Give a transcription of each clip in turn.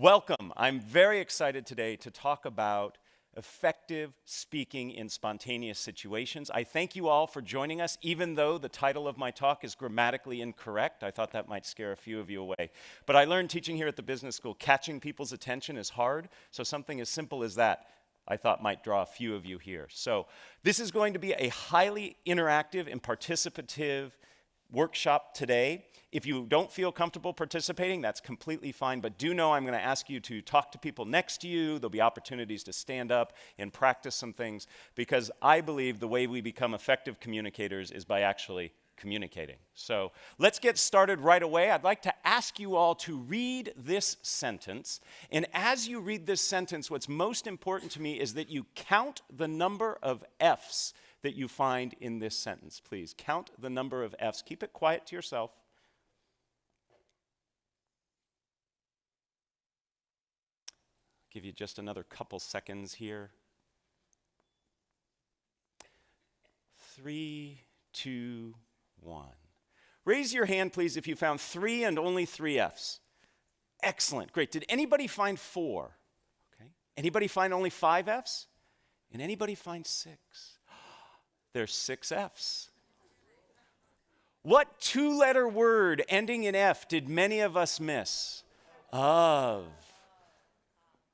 Welcome. I'm very excited today to talk about effective speaking in spontaneous situations. I thank you all for joining us, even though the title of my talk is grammatically incorrect. I thought that might scare a few of you away. But I learned teaching here at the business school, catching people's attention is hard, so something as simple as that I thought might draw a few of you here. So this is going to be a highly interactive and participative workshop today. If you don't feel comfortable participating, that's completely fine, but do know I'm going to ask you to talk to people next to you. There'll be opportunities to stand up and practice some things, because I believe the way we become effective communicators is by actually communicating. So let's get started right away. I'd like to ask you all to read this sentence, and as you read this sentence, what's most important to me is that you count the number of F's that you find in this sentence. Please count the number of F's. Keep it quiet to yourself. Give you just another couple seconds here. 3, 2, 1. Raise your hand, please, if you found 3 and only 3 F's. Excellent, great. Did anybody find 4? Okay. Anybody find only 5 F's? And anybody find 6? There's 6 F's. What 2-letter word ending in F did many of us miss? Of.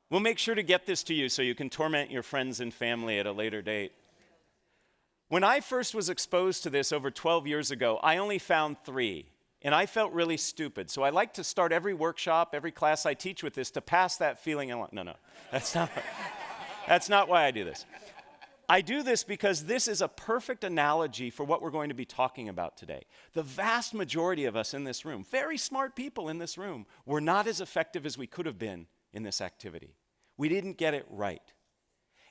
We'll make sure to get this to you so you can torment your friends and family at a later date. When I first was exposed to this over 12 years ago, I only found 3, and I felt really stupid. So I like to start every workshop, every class I teach with this to pass that feeling along. No, that's not why I do this. I do this because this is a perfect analogy for what we're going to be talking about today. The vast majority of us in this room, very smart people in this room, were not as effective as we could have been in this activity. We didn't get it right.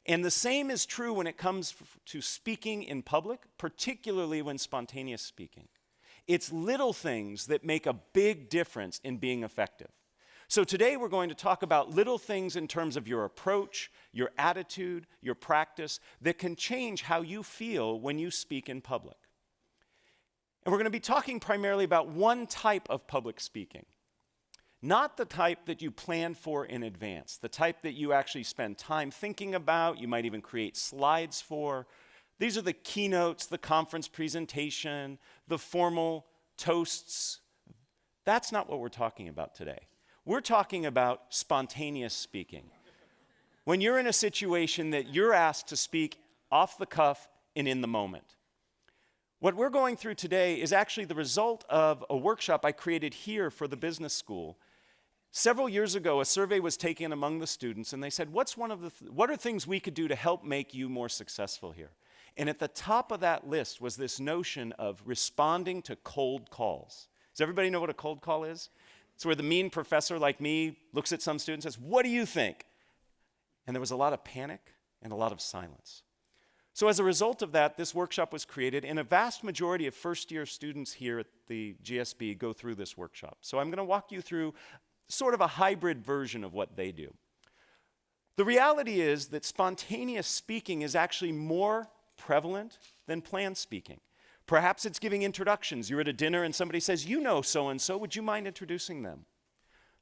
And the same is true when it comes to speaking in public, particularly when spontaneous speaking. It's little things that make a big difference in being effective. So today we're going to talk about little things in terms of your approach, your attitude, your practice that can change how you feel when you speak in public. And we're going to be talking primarily about one type of public speaking. Not the type that you plan for in advance, the type that you actually spend time thinking about, you might even create slides for. These are the keynotes, the conference presentation, the formal toasts. That's not what we're talking about today. We're talking about spontaneous speaking. When you're in a situation that you're asked to speak off the cuff and in the moment. What we're going through today is actually the result of a workshop I created here for the business school. Several years ago, a survey was taken among the students, and they said, what are things we could do to help make you more successful here? And at the top of that list was this notion of responding to cold calls. Does everybody know what a cold call is? It's where the mean professor like me looks at some students and says, "What do you think?" And there was a lot of panic and a lot of silence. So as a result of that, this workshop was created, and a vast majority of first-year students here at the GSB go through this workshop. So I'm going to walk you through sort of a hybrid version of what they do. The reality is that spontaneous speaking is actually more prevalent than planned speaking. Perhaps it's giving introductions. You're at a dinner and somebody says, "You know so-and-so, would you mind introducing them?"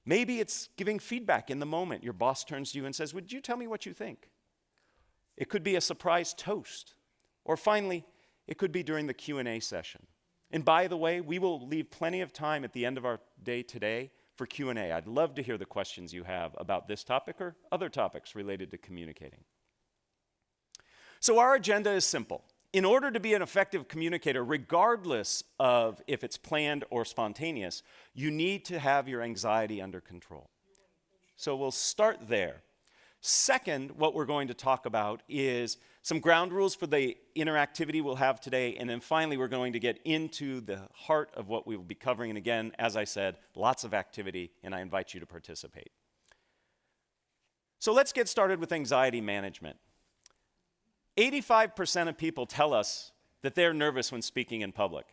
Maybe it's giving feedback in the moment. Your boss turns to you and says, "Would you tell me what you think?" It could be a surprise toast. Or finally, it could be during the Q&A session. And by the way, we will leave plenty of time at the end of our day today for Q&A. I'd love to hear the questions you have about this topic or other topics related to communicating. So our agenda is simple. In order to be an effective communicator, regardless of if it's planned or spontaneous, you need to have your anxiety under control. So we'll start there. Second, what we're going to talk about is some ground rules for the interactivity we'll have today, and then finally we're going to get into the heart of what we will be covering. And again, as I said, lots of activity, and I invite you to participate. So let's get started with anxiety management. 85% of people tell us that they're nervous when speaking in public.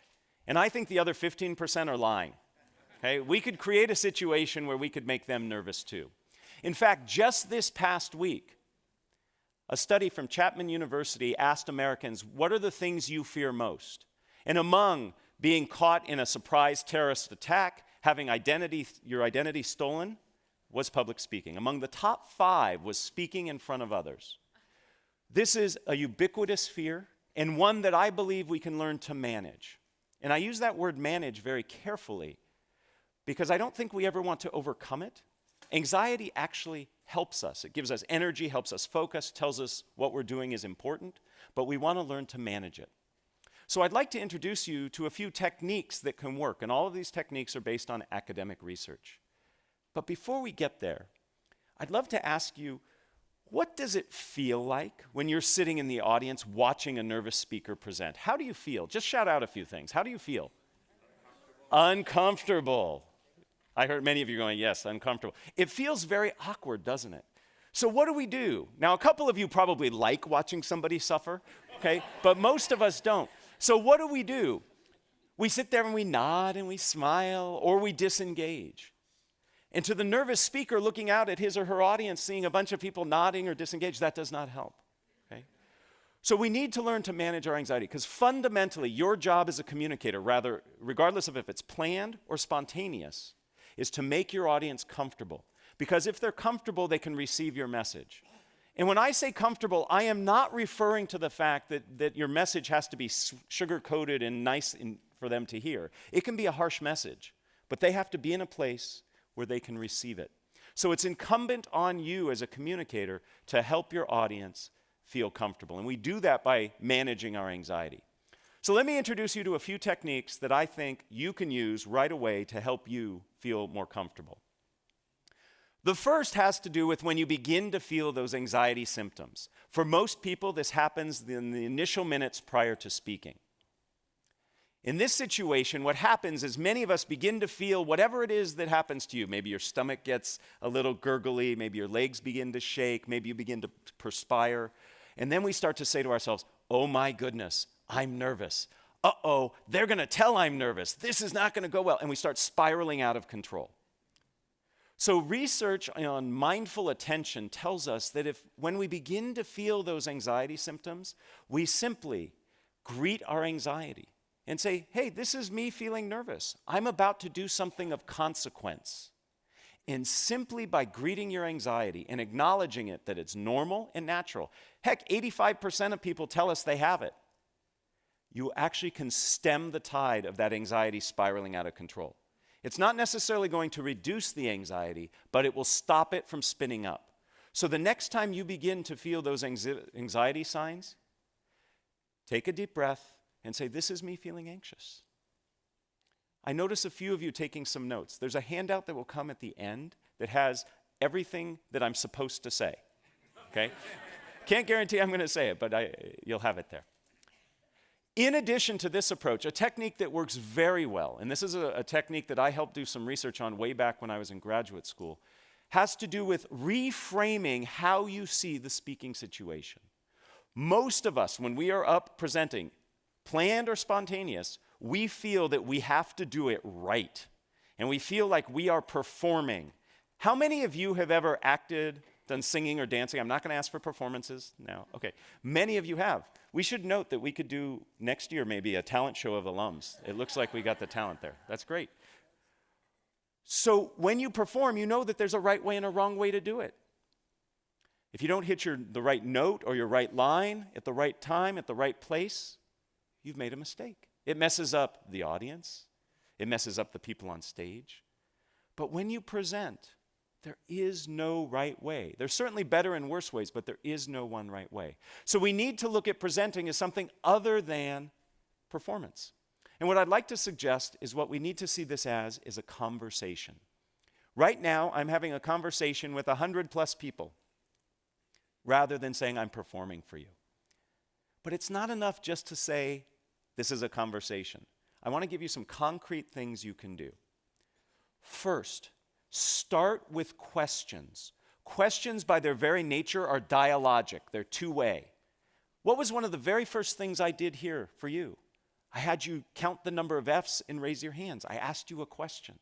And I think the other 15% are lying. Okay? We could create a situation where we could make them nervous too. In fact, just this past week, a study from Chapman University asked Americans, what are the things you fear most? And among being caught in a surprise terrorist attack, having your identity stolen, was public speaking. Among the top 5 was speaking in front of others. This is a ubiquitous fear and one that I believe we can learn to manage. And I use that word manage very carefully because I don't think we ever want to overcome it. Anxiety actually helps us. It gives us energy, helps us focus, tells us what we're doing is important, but we want to learn to manage it. So I'd like to introduce you to a few techniques that can work, and all of these techniques are based on academic research. But before we get there, I'd love to ask you, what does it feel like when you're sitting in the audience watching a nervous speaker present? How do you feel? Just shout out a few things. How do you feel? Uncomfortable. I heard many of you going, yes, uncomfortable. It feels very awkward, doesn't it? So what do we do? Now, a couple of you probably like watching somebody suffer, okay? But most of us don't. So what do? We sit there and we nod and we smile, or we disengage. And to the nervous speaker looking out at his or her audience, seeing a bunch of people nodding or disengaged, that does not help, okay? So we need to learn to manage our anxiety, because fundamentally, your job as a communicator, rather, regardless of if it's planned or spontaneous, is to make your audience comfortable. Because if they're comfortable, they can receive your message. And when I say comfortable, I am not referring to the fact that your message has to be sugar-coated and nice for them to hear. It can be a harsh message, but they have to be in a place where they can receive it. So it's incumbent on you as a communicator to help your audience feel comfortable. And we do that by managing our anxiety. So let me introduce you to a few techniques that I think you can use right away to help you feel more comfortable. The first has to do with when you begin to feel those anxiety symptoms. For most people, this happens in the initial minutes prior to speaking. In this situation, what happens is many of us begin to feel whatever it is that happens to you. Maybe your stomach gets a little gurgly, maybe your legs begin to shake, maybe you begin to perspire. And then we start to say to ourselves, oh my goodness, I'm nervous. Uh-oh, they're going to tell I'm nervous. This is not going to go well. And we start spiraling out of control. So research on mindful attention tells us that when we begin to feel those anxiety symptoms, we simply greet our anxiety and say, hey, this is me feeling nervous. I'm about to do something of consequence. And simply by greeting your anxiety and acknowledging it, that it's normal and natural. Heck, 85% of people tell us they have it. You actually can stem the tide of that anxiety spiraling out of control. It's not necessarily going to reduce the anxiety, but it will stop it from spinning up. So the next time you begin to feel those anxiety signs, take a deep breath and say, this is me feeling anxious. I notice a few of you taking some notes. There's a handout that will come at the end that has everything that I'm supposed to say, okay? Can't guarantee I'm going to say it, but you'll have it there. In addition to this approach, a technique that works very well, and this is a technique that I helped do some research on way back when I was in graduate school, has to do with reframing how you see the speaking situation. Most of us, when we are up presenting, planned or spontaneous, we feel that we have to do it right. And we feel like we are performing. How many of you have ever acted, done singing or dancing? I'm not going to ask for performances now. Okay. Many of you have. We should note that we could do next year maybe a talent show of alums. It looks like we got the talent there. That's great. So when you perform, you know that there's a right way and a wrong way to do it. If you don't hit the right note or your right line at the right time, at the right place, you've made a mistake. It messes up the audience. It messes up the people on stage. But when you present, there is no right way. There's certainly better and worse ways, but there is no one right way. So we need to look at presenting as something other than performance. And what I'd like to suggest is what we need to see this as is a conversation. Right now, I'm having a conversation with 100+ people rather than saying I'm performing for you. But it's not enough just to say this is a conversation. I want to give you some concrete things you can do. First, start with questions. Questions by their very nature are dialogic. They're two-way. What was one of the very first things I did here for you? I had you count the number of F's and raise your hands. I asked you a question.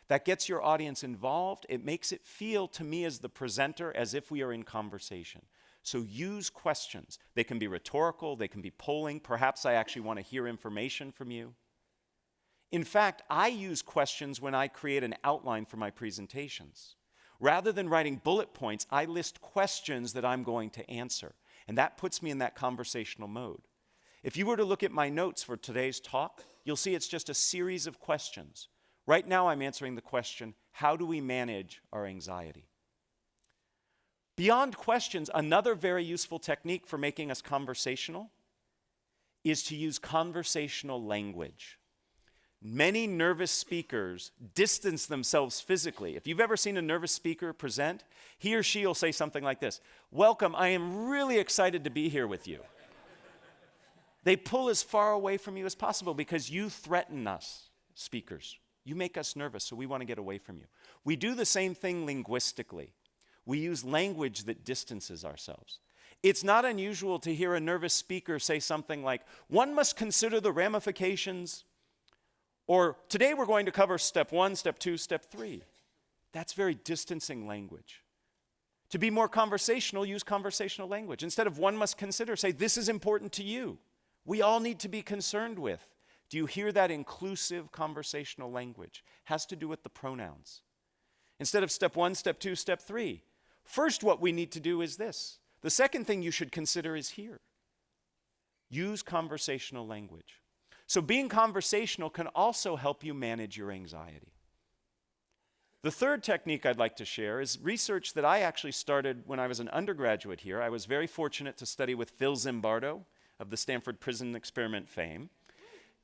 That gets your audience involved. It makes it feel to me as the presenter as if we are in conversation. So use questions. They can be rhetorical. They can be polling. Perhaps I actually want to hear information from you. In fact, I use questions when I create an outline for my presentations. Rather than writing bullet points, I list questions that I'm going to answer. And that puts me in that conversational mode. If you were to look at my notes for today's talk, you'll see it's just a series of questions. Right now I'm answering the question, how do we manage our anxiety? Beyond questions, another very useful technique for making us conversational is to use conversational language. Many nervous speakers distance themselves physically. If you've ever seen a nervous speaker present, he or she will say something like this: "Welcome, I am really excited to be here with you." They pull as far away from you as possible because you threaten us, speakers. You make us nervous, so we want to get away from you. We do the same thing linguistically. We use language that distances ourselves. It's not unusual to hear a nervous speaker say something like, "One must consider the ramifications," or "Today we're going to cover step 1, step 2, step 3. That's very distancing language. To be more conversational, use conversational language. Instead of "one must consider," say, "This is important to you. We all need to be concerned with." Do you hear that inclusive conversational language? Has to do with the pronouns. Instead of step 1, step 2, step 3. First, what we need to do is this. The second thing you should consider is here. Use conversational language. So being conversational can also help you manage your anxiety. The third technique I'd like to share is research that I actually started when I was an undergraduate here. I was very fortunate to study with Phil Zimbardo of the Stanford Prison Experiment fame.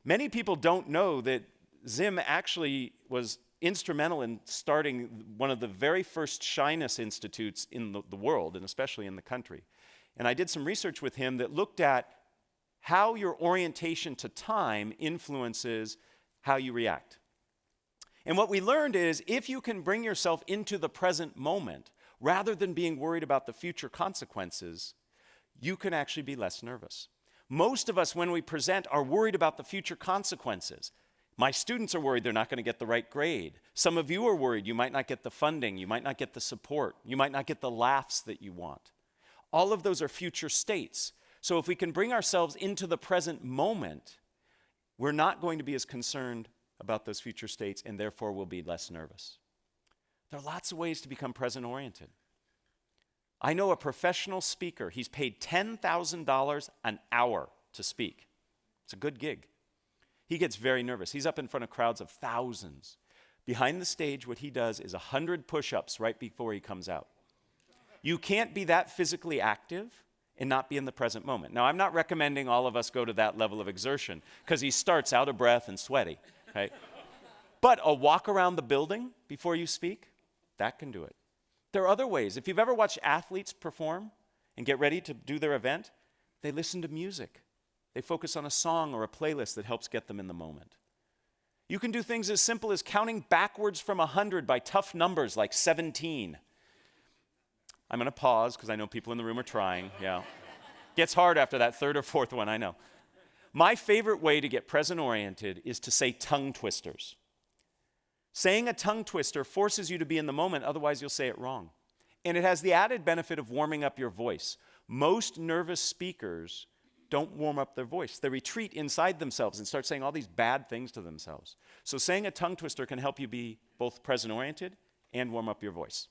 Many people don't know that Zim actually was instrumental in starting one of the very first shyness institutes in the world, and especially in the country. And I did some research with him that looked at how your orientation to time influences how you react. And what we learned is if you can bring yourself into the present moment, rather than being worried about the future consequences, you can actually be less nervous. Most of us, when we present, are worried about the future consequences. My students are worried they're not going to get the right grade. Some of you are worried you might not get the funding, you might not get the support, you might not get the laughs that you want. All of those are future states. So if we can bring ourselves into the present moment, we're not going to be as concerned about those future states, and therefore we'll be less nervous. There are lots of ways to become present-oriented. I know a professional speaker. He's paid $10,000 an hour to speak. It's a good gig. He gets very nervous. He's up in front of crowds of thousands. Behind the stage, what he does is 100 push-ups right before he comes out. You can't be that physically active and not be in the present moment. Now, I'm not recommending all of us go to that level of exertion because he starts out of breath and sweaty, right? But a walk around the building before you speak, that can do it. There are other ways. If you've ever watched athletes perform and get ready to do their event, they listen to music. They focus on a song or a playlist that helps get them in the moment. You can do things as simple as counting backwards from 100 by tough numbers like 17. I'm going to pause because I know people in the room are trying. Yeah. Gets hard after that third or fourth one, I know. My favorite way to get present-oriented is to say tongue twisters. Saying a tongue twister forces you to be in the moment, otherwise you'll say it wrong. And it has the added benefit of warming up your voice. Most nervous speakers don't warm up their voice. They retreat inside themselves and start saying all these bad things to themselves. So saying a tongue twister can help you be both present-oriented and warm up your voice.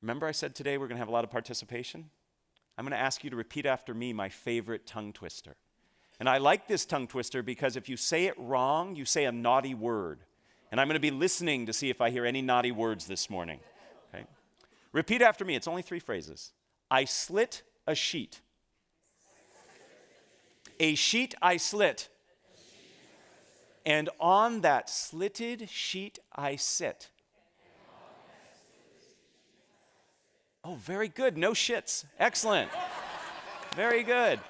Remember I said today we're going to have a lot of participation? I'm going to ask you to repeat after me my favorite tongue twister. And I like this tongue twister because if you say it wrong, you say a naughty word. And I'm going to be listening to see if I hear any naughty words this morning. Okay? Repeat after me. It's only 3 phrases. I slit a sheet. A sheet I slit. And on that slitted sheet I sit. Oh, very good. No shits. Excellent. Very good.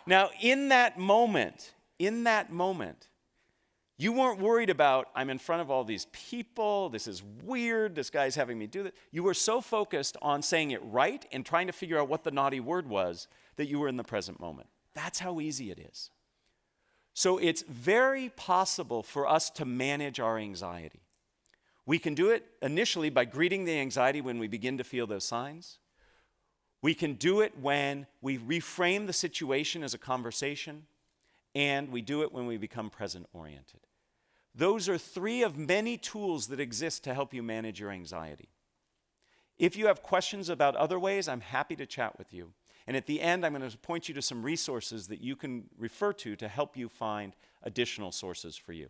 Now, in that moment, you weren't worried about, I'm in front of all these people, this is weird, this guy's having me do this. You were so focused on saying it right and trying to figure out what the naughty word was that you were in the present moment. That's how easy it is. So it's very possible for us to manage our anxiety. We can do it initially by greeting the anxiety when we begin to feel those signs. We can do it when we reframe the situation as a conversation, and we do it when we become present-oriented. Those are 3 of many tools that exist to help you manage your anxiety. If you have questions about other ways, I'm happy to chat with you. And at the end, I'm going to point you to some resources that you can refer to help you find additional sources for you.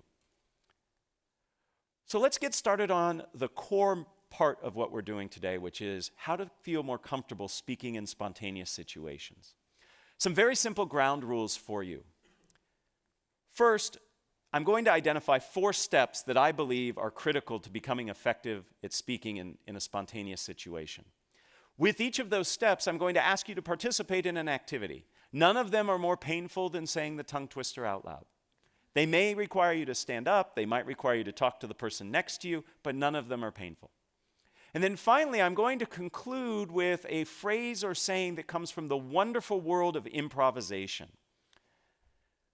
So let's get started on the core part of what we're doing today, which is how to feel more comfortable speaking in spontaneous situations. Some very simple ground rules for you. First, I'm going to identify 4 steps that I believe are critical to becoming effective at speaking in a spontaneous situation. With each of those steps, I'm going to ask you to participate in an activity. None of them are more painful than saying the tongue twister out loud. They may require you to stand up, they might require you to talk to the person next to you, but none of them are painful. And then finally, I'm going to conclude with a phrase or saying that comes from the wonderful world of improvisation.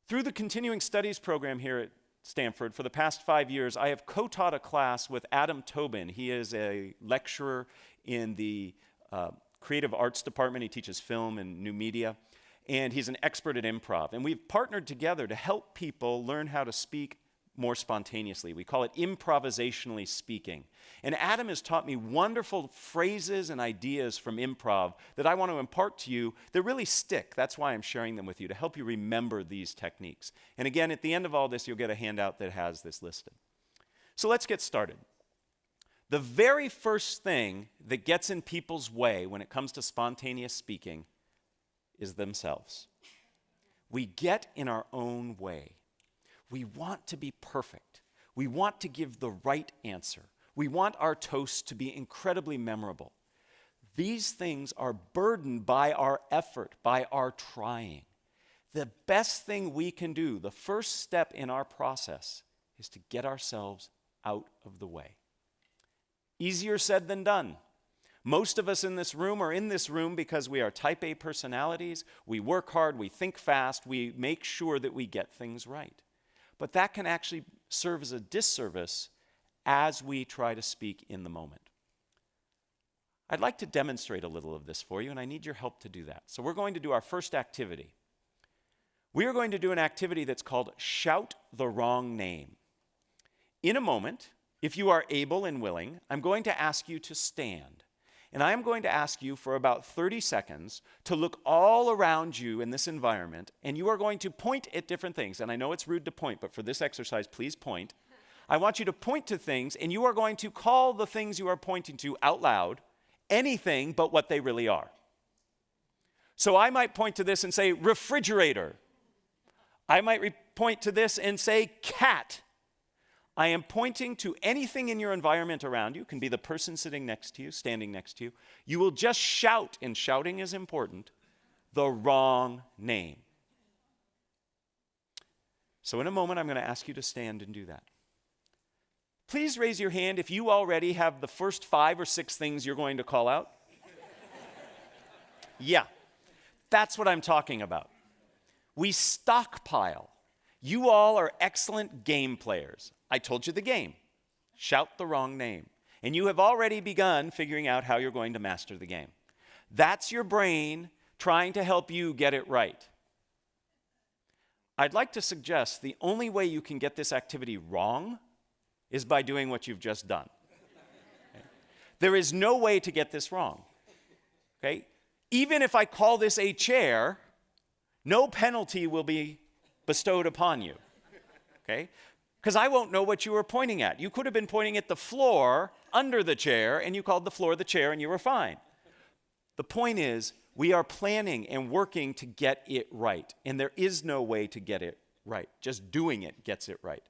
Through the continuing studies program here at Stanford, for the past 5 years, I have co-taught a class with Adam Tobin. He is a lecturer in the creative arts department. He teaches film and new media, and he's an expert at improv. And we've partnered together to help people learn how to speak more spontaneously. We call it improvisationally speaking. And Adam has taught me wonderful phrases and ideas from improv that I want to impart to you that really stick. That's why I'm sharing them with you, to help you remember these techniques. And again, at the end of all this, you'll get a handout that has this listed. So let's get started. The very first thing that gets in people's way when it comes to spontaneous speaking is themselves. We get in our own way. We want to be perfect. We want to give the right answer. We want our toasts to be incredibly memorable. These things are burdened by our effort, by our trying. The best thing we can do, the first step in our process, is to get ourselves out of the way. Easier said than done. Most of us in this room are in this room because we are type A personalities. We work hard, we think fast, we make sure that we get things right. But that can actually serve as a disservice as we try to speak in the moment. I'd like to demonstrate a little of this for you, and I need your help to do that. So we're going to do our first activity. We are going to do an activity that's called Shout the Wrong Name. In a moment, if you are able and willing, I'm going to ask you to stand. And I am going to ask you for about 30 seconds to look all around you in this environment, and you are going to point at different things. And I know it's rude to point, but for this exercise, please point. I want you to point to things, and you are going to call the things you are pointing to out loud anything but what they really are. So I might point to this and say refrigerator. I might point to this and say cat. I am pointing to anything in your environment around you. It can be the person sitting next to you, standing next to you. You will just shout, and shouting is important, the wrong name. So in a moment, I'm going to ask you to stand and do that. Please raise your hand if you already have the first 5 or 6 things you're going to call out. Yeah, that's what I'm talking about. We stockpile. You all are excellent game players. I told you the game. Shout the wrong name. And you have already begun figuring out how you're going to master the game. That's your brain trying to help you get it right. I'd like to suggest the only way you can get this activity wrong is by doing what you've just done. Okay? There is no way to get this wrong. Okay? Even if I call this a chair, no penalty will be bestowed upon you. Okay? Because I won't know what you were pointing at. You could have been pointing at the floor under the chair, and you called the floor the chair, and you were fine. The point is, we are planning and working to get it right, and there is no way to get it right. Just doing it gets it right.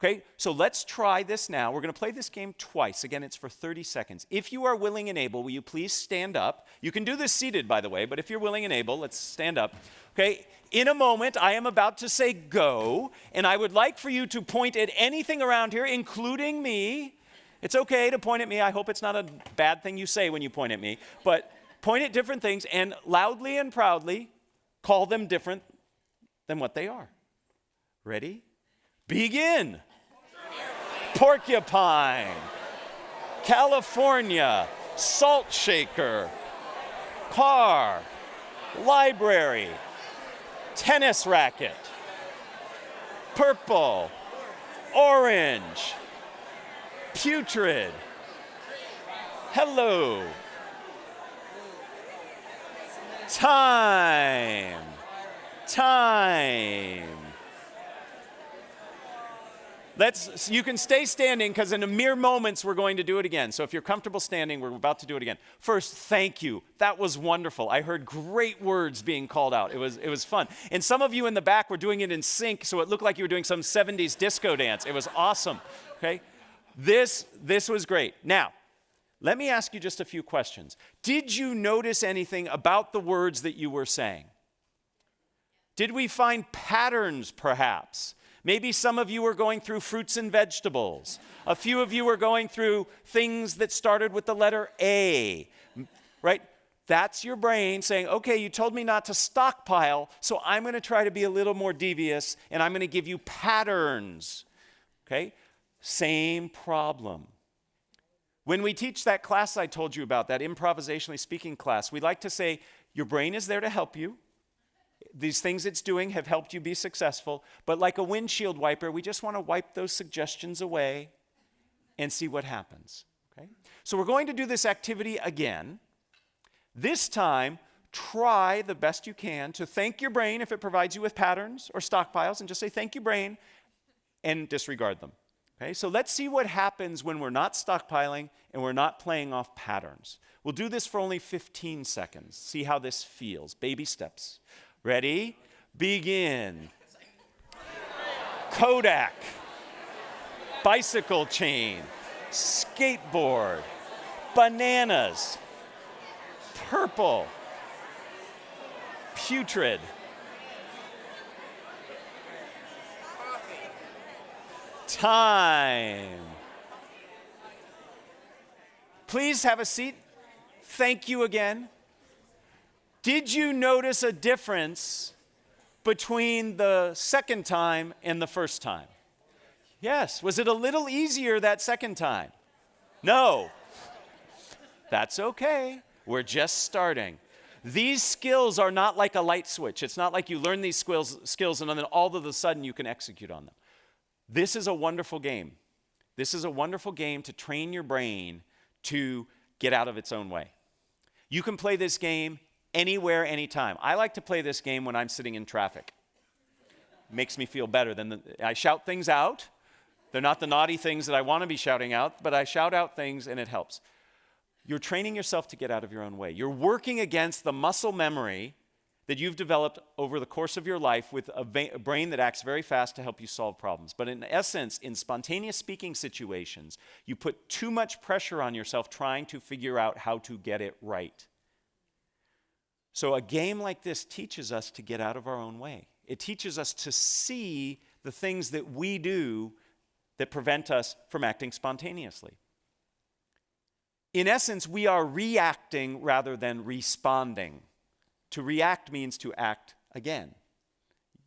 Okay, so let's try this now. We're going to play this game twice. Again, it's for 30 seconds. If you are willing and able, will you please stand up? You can do this seated, by the way, but if you're willing and able, let's stand up. Okay, in a moment, I am about to say go, and I would like for you to point at anything around here, including me. It's okay to point at me. I hope it's not a bad thing you say when you point at me, but point at different things and loudly and proudly call them different than what they are. Ready? Begin. Porcupine, California, salt shaker, car, library, tennis racket, purple, Orange. Putrid. Hello. Time. You can stay standing because in a mere moments we're going to do it again. So if you're comfortable standing, we're about to do it again. First, thank you. That was wonderful. I heard great words being called out. It was fun. And some of you in the back were doing it in sync, so it looked like you were doing some 70s disco dance. It was awesome. Okay? This was great. Now, let me ask you just a few questions. Did you notice anything about the words that you were saying? Did we find patterns, perhaps? Maybe some of you were going through fruits and vegetables. A few of you were going through things that started with the letter A, right? That's your brain saying, okay, you told me not to stockpile, so I'm going to try to be a little more devious, and I'm going to give you patterns, okay? Same problem. When we teach that class I told you about, that improvisationally speaking class, we like to say, your brain is there to help you. These things it's doing have helped you be successful, but like a windshield wiper, we just want to wipe those suggestions away and see what happens, okay? So we're going to do this activity again. This time, try the best you can to thank your brain if it provides you with patterns or stockpiles, and just say, thank you, brain, and disregard them, okay? So let's see what happens when we're not stockpiling and we're not playing off patterns. We'll do this for only 15 seconds. See how this feels. Baby steps. Ready? Begin. Kodak. Bicycle chain. Skateboard. Bananas. Purple. Putrid. Time. Please have a seat. Thank you again. Did you notice a difference between the second time and the first time? Yes. Was it a little easier that second time? No. That's okay. We're just starting. These skills are not like a light switch. It's not like you learn these skills and then all of a sudden you can execute on them. This is a wonderful game. This is a wonderful game to train your brain to get out of its own way. You can play this game anywhere, anytime. I like to play this game when I'm sitting in traffic. Makes me feel better. I shout things out. They're not the naughty things that I want to be shouting out, but I shout out things and it helps. You're training yourself to get out of your own way. You're working against the muscle memory that you've developed over the course of your life with a brain that acts very fast to help you solve problems. But in essence, in spontaneous speaking situations, you put too much pressure on yourself trying to figure out how to get it right. So a game like this teaches us to get out of our own way. It teaches us to see the things that we do that prevent us from acting spontaneously. In essence, we are reacting rather than responding. To react means to act again.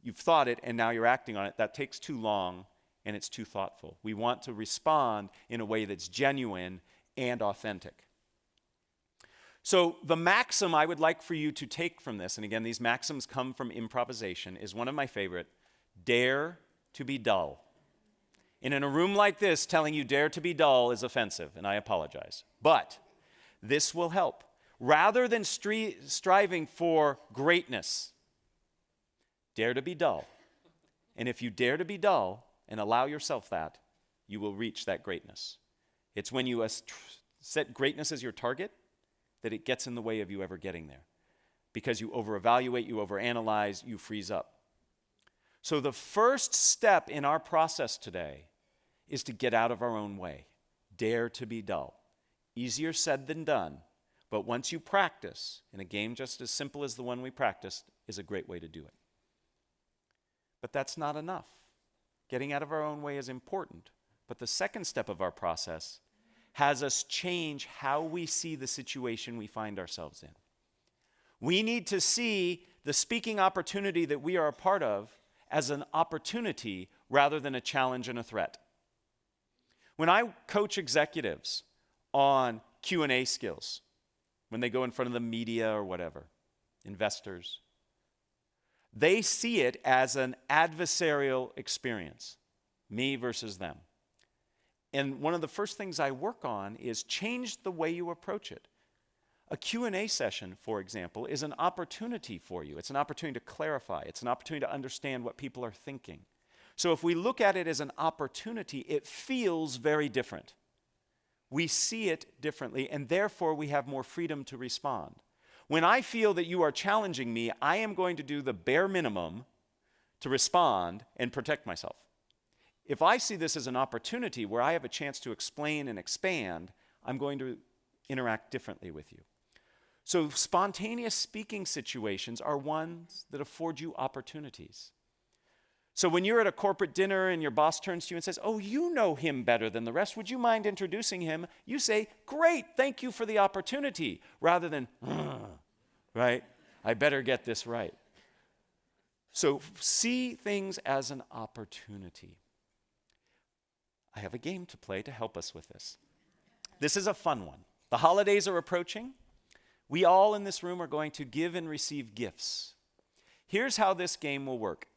You've thought it and now you're acting on it. That takes too long and it's too thoughtful. We want to respond in a way that's genuine and authentic. So the maxim I would like for you to take from this, and again, these maxims come from improvisation, is one of my favorite: dare to be dull. And in a room like this, telling you dare to be dull is offensive, and I apologize. But this will help. Rather than striving for greatness, dare to be dull. And if you dare to be dull and allow yourself that, you will reach that greatness. It's when you set greatness as your target that it gets in the way of you ever getting there. Because you over-evaluate, you overanalyze, you freeze up. So the first step in our process today is to get out of our own way. Dare to be dull. Easier said than done, but once you practice, and a game just as simple as the one we practiced is a great way to do it. But that's not enough. Getting out of our own way is important, but the second step of our process has us change how we see the situation we find ourselves in. We need to see the speaking opportunity that we are a part of as an opportunity rather than a challenge and a threat. When I coach executives on Q&A skills, when they go in front of the media or whatever, investors, they see it as an adversarial experience. me versus them. And one of the first things I work on is change the way you approach it. A Q&A session, for example, is an opportunity for you. It's an opportunity to clarify. It's an opportunity to understand what people are thinking. So if we look at it as an opportunity, it feels very different. We see it differently, and therefore we have more freedom to respond. When I feel that you are challenging me, I am going to do the bare minimum to respond and protect myself. If I see this as an opportunity where I have a chance to explain and expand, I'm going to interact differently with you. So spontaneous speaking situations are ones that afford you opportunities. So when you're at a corporate dinner and your boss turns to you and says, "Oh, you know him better than the rest. Would you mind introducing him?" You say, "Great, thank you for the opportunity," rather than, right? I better get this right. So see things as an opportunity. I have a game to play to help us with this. This is a fun one. The holidays are approaching. We all in this room are going to give and receive gifts. Here's how this game will work.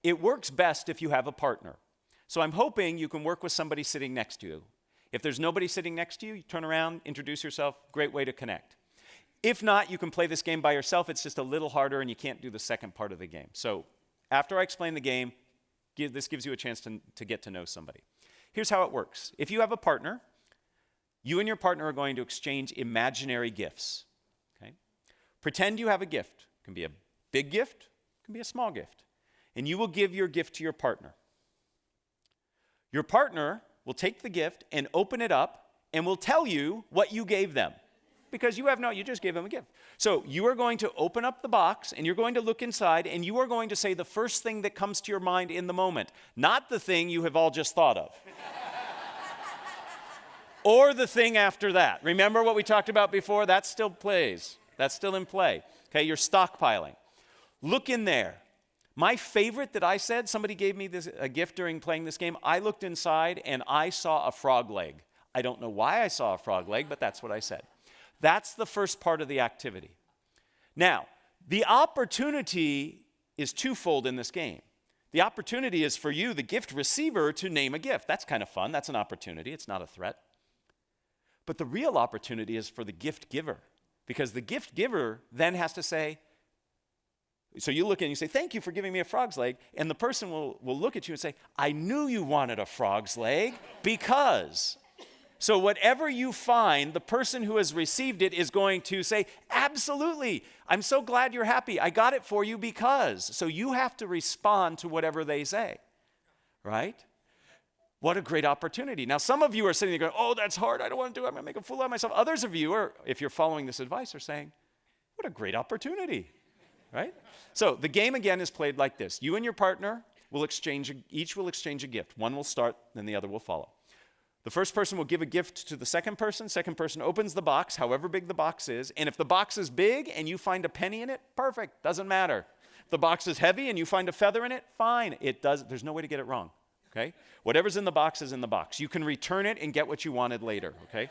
It works best if you have a partner. So I'm hoping you can work with somebody sitting next to you. If there's nobody sitting next to you, you turn around, introduce yourself, great way to connect. If not, you can play this game by yourself. It's just a little harder and you can't do the second part of the game. So after I explain the game, this gives you a chance to get to know somebody. Here's how it works. If you have a partner, you and your partner are going to exchange imaginary gifts. Okay? Pretend you have a gift. It can be a big gift, it can be a small gift. And you will give your gift to your partner. Your partner will take the gift and open it up and will tell you what you gave them. Because you just gave them a gift. So you are going to open up the box and you're going to look inside and you are going to say the first thing that comes to your mind in the moment, not the thing you have all just thought of. Or the thing after that. Remember what we talked about before? That still plays. That's still in play. Okay, you're stockpiling. Look in there. My favorite that I said, somebody gave me a gift during playing this game. I looked inside and I saw a frog leg. I don't know why I saw a frog leg, but that's what I said. That's the first part of the activity. Now, the opportunity is twofold in this game. The opportunity is for you, the gift receiver, to name a gift. That's kind of fun. That's an opportunity. It's not a threat. But the real opportunity is for the gift giver, because the gift giver then has to say, so you look and you say, "Thank you for giving me a frog's leg," and the person will look at you and say, "I knew you wanted a frog's leg because..." So whatever you find, the person who has received it is going to say, "Absolutely, I'm so glad you're happy. I got it for you because..." So you have to respond to whatever they say, right? What a great opportunity. Now, some of you are sitting there going, "Oh, that's hard. I don't want to do it. I'm going to make a fool out of myself." Others of you are, if you're following this advice, are saying, "What a great opportunity," right? So the game again is played like this. You and your partner will each will exchange a gift. One will start, then the other will follow. The first person will give a gift to the second person opens the box, however big the box is, and if the box is big and you find a penny in it, perfect, doesn't matter. If the box is heavy and you find a feather in it, fine, there's no way to get it wrong, okay? Whatever's in the box is in the box. You can return it and get what you wanted later, okay?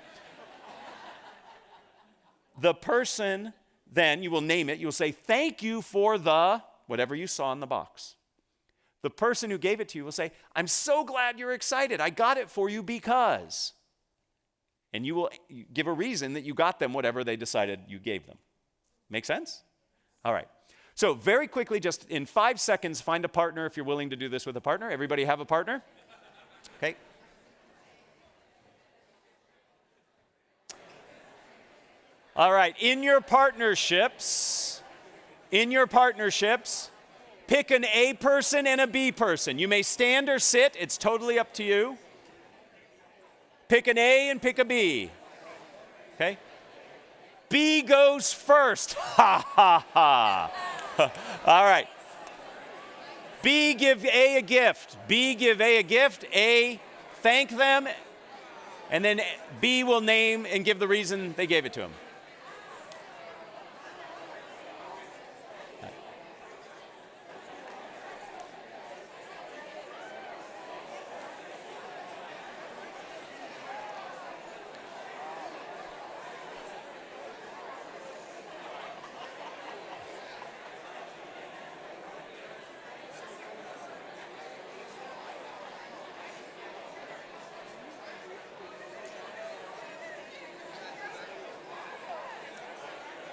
The person, then, you will name it, you will say, "Thank you for the," whatever you saw in the box. The person who gave it to you will say, "I'm so glad you're excited. I got it for you because..." And you will give a reason that you got them whatever they decided you gave them. Make sense? All right. So very quickly, just in 5 seconds, find a partner if you're willing to do this with a partner. Everybody have a partner? Okay. All right. In your partnerships, pick an A person and a B person. You may stand or sit. It's totally up to you. Pick an A and pick a B. Okay? B goes first. Ha, ha, ha. All right. B, give A a gift. B, give A a gift. A, thank them. And then B will name and give the reason they gave it to him.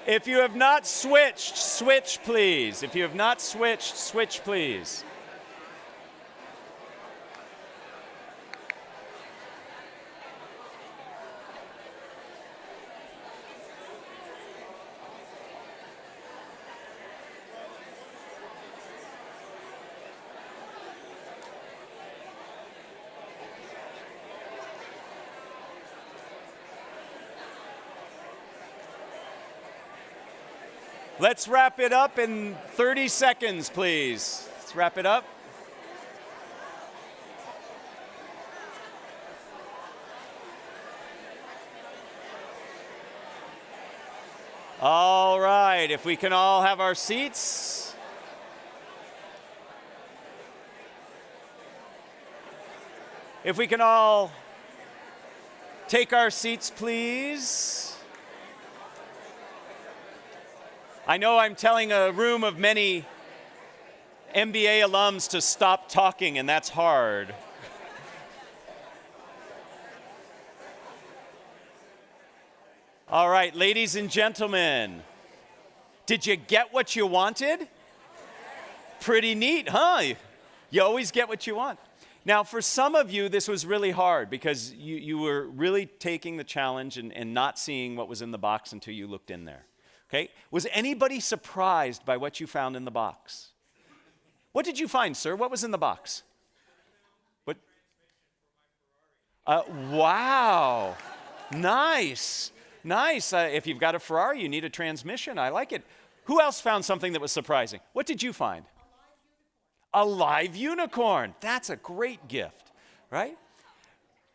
If you have not switched, switch please. If you have not switched, switch please. Let's wrap it up in 30 seconds, please. Let's wrap it up. All right, if we can all have our seats. If we can all take our seats, please. I know I'm telling a room of many MBA alums to stop talking, and that's hard. All right, ladies and gentlemen, did you get what you wanted? Pretty neat, huh? You always get what you want. Now, for some of you, this was really hard because you were really taking the challenge and not seeing what was in the box until you looked in there. Okay? Was anybody surprised by what you found in the box? What did you find, sir? What was in the box? What? Wow. Nice. Nice. If you've got a Ferrari, you need a transmission. I like it. Who else found something that was surprising? What did you find? A live unicorn. That's a great gift, right?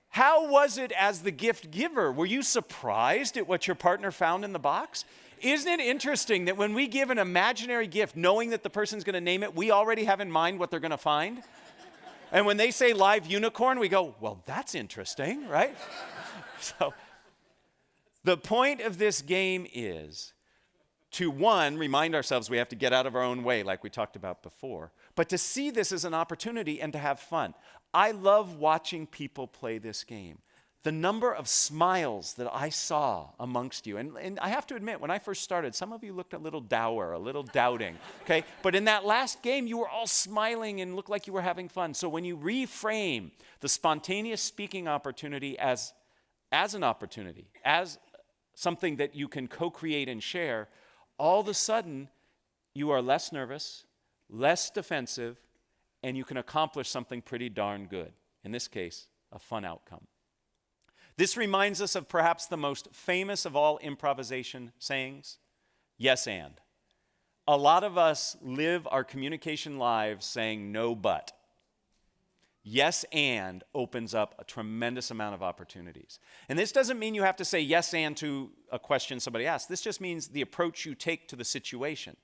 How was it as the gift giver? Were you surprised at what your partner found in the box? Isn't it interesting that when we give an imaginary gift, knowing that the person's going to name it, we already have in mind what they're going to find? And when they say live unicorn, we go, well, that's interesting, right? So the point of this game is to, one, remind ourselves we have to get out of our own way, like we talked about before, but to see this as an opportunity and to have fun. I love watching people play this game. The number of smiles that I saw amongst you, and I have to admit, when I first started, some of you looked a little dour, a little doubting, okay? But in that last game, you were all smiling and looked like you were having fun. So when you reframe the spontaneous speaking opportunity as an opportunity, as something that you can co-create and share, all of a sudden, you are less nervous, less defensive, and you can accomplish something pretty darn good. In this case, a fun outcome. This reminds us of perhaps the most famous of all improvisation sayings, yes and. A lot of us live our communication lives saying no but. Yes and opens up a tremendous amount of opportunities. And this doesn't mean you have to say yes and to a question somebody asks. This just means the approach you take to the situation.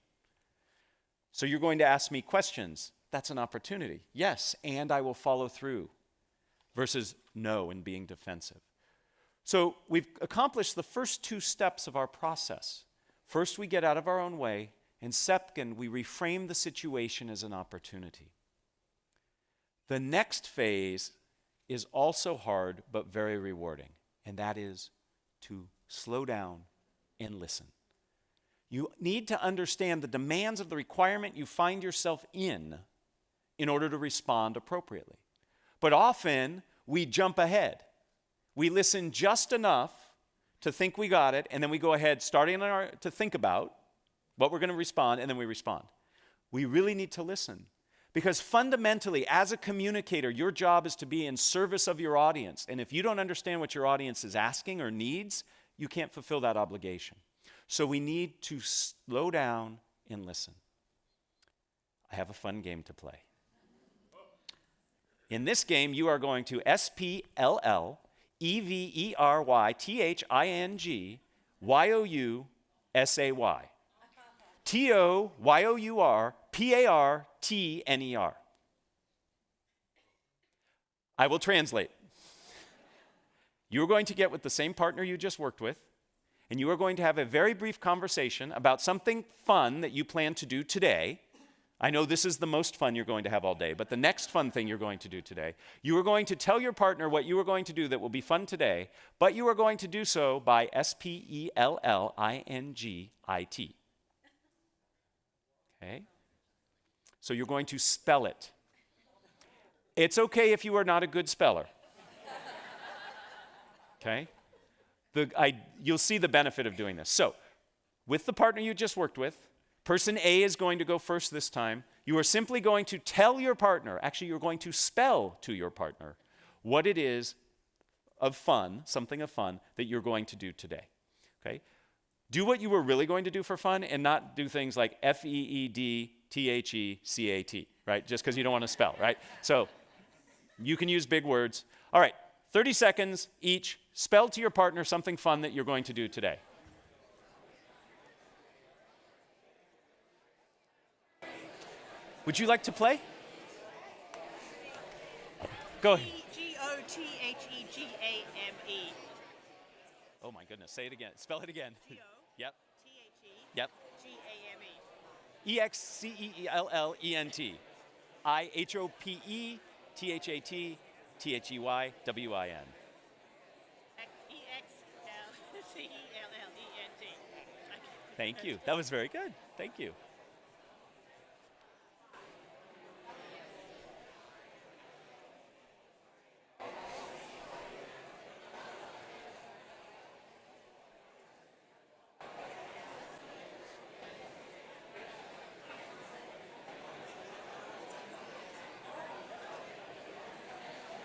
So you're going to ask me questions. That's an opportunity. Yes, and I will follow through. Versus no and being defensive. So we've accomplished the first two steps of our process. First, we get out of our own way, and second, we reframe the situation as an opportunity. The next phase is also hard, but very rewarding, and that is to slow down and listen. You need to understand the demands of the requirement you find yourself in order to respond appropriately. But often, we jump ahead. We listen just enough to think we got it, and then we go ahead, starting to think about what we're going to respond, and then we respond. We really need to listen. Because fundamentally, as a communicator, your job is to be in service of your audience. And if you don't understand what your audience is asking or needs, you can't fulfill that obligation. So we need to slow down and listen. I have a fun game to play. In this game, you are going to SPLLEVERYTHINGYOUSAY. TOYOURPARTNER. I will translate. You are going to get with the same partner you just worked with, and you are going to have a very brief conversation about something fun that you plan to do today, I know this is the most fun you're going to have all day, but the next fun thing you're going to do today, you are going to tell your partner what you are going to do that will be fun today, but you are going to do so by spellingit. Okay? So you're going to spell it. It's okay if you are not a good speller. Okay? You'll see the benefit of doing this. So, with the partner you just worked with, person A is going to go first this time. You are simply going to tell your partner, actually you're going to spell to your partner what it is of fun, something of fun, that you're going to do today. Okay? Do what you were really going to do for fun and not do things like FEEDTHECAT, right? Just because you don't want to spell, right? So, you can use big words. All right, 30 seconds each. Spell to your partner something fun that you're going to do today. Would you like to play? Go ahead. Gothegame. Oh my goodness, say it again. Spell it again. Yep. T-H-E. Yep. G-A-M-E. EXCELLENT. IHOPETHAT THEYWIN. E-X-L-C-E-L-L-E-N-T. Thank you. That was very good. Thank you.